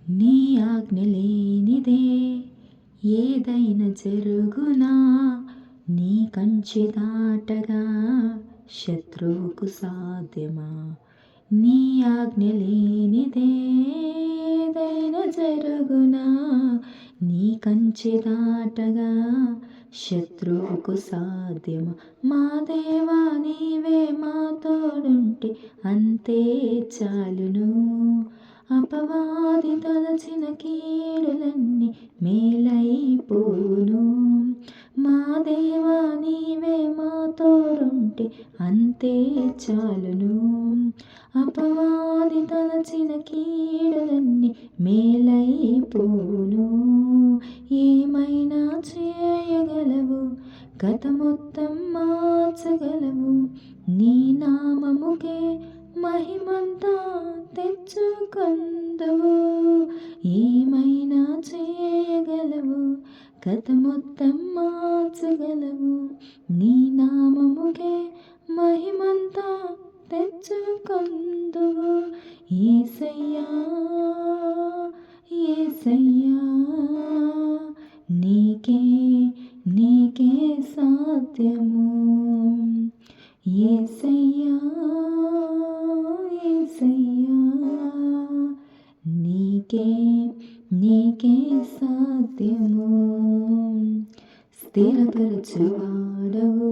నీ ఆజ్ఞ లేనిదే ఏదైనా జరుగునా, నీ కంచె దాటగా శత్రువుకు సాధ్యమా? నీ ఆజ్ఞ లేనిదే ఏదైనా జరుగునా, నీ కంచె దాటగా శత్రువుకు సాధ్యమా? మా దేవా నీవే మా తోడుంటే అంతే చాలును. అపవాది తలచిన కీడులన్నీ మేలైపోను. మా దేవా నీవే మా తోడుంటే అంతే చాలును. అపవాది తలచిన కీడులన్నీ మేలైపోను. ఏమైనా చేయగలవు, గత మొత్తం మార్చగలవు. నీ నామముకే మహిమంతా తెచ్చుకొందువు. ఏమైనా చేయగలవు, గత మొత్తం మార్చగలవు. నీ నామముకే మహిమంతా తెచ్చుకొందువు. యేసయ్యా యేసయ్యా, నీకే నీకే సాధ్యము. యేసయ్యా యేసయ్యా, నీకే నీకే సాధ్యము. స్థిరపరచువాడవు,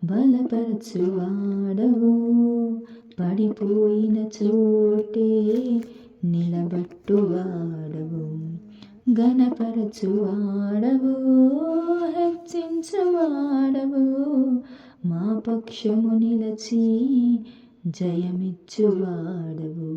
బలపరచువాడవు, పడిపోయిన చోటే నిలబట్టువాడవు. ఘనపరచువాడవు, హెచ్చించువాడవు, మా పక్షము నిలచి జయమిచ్చువాడవు.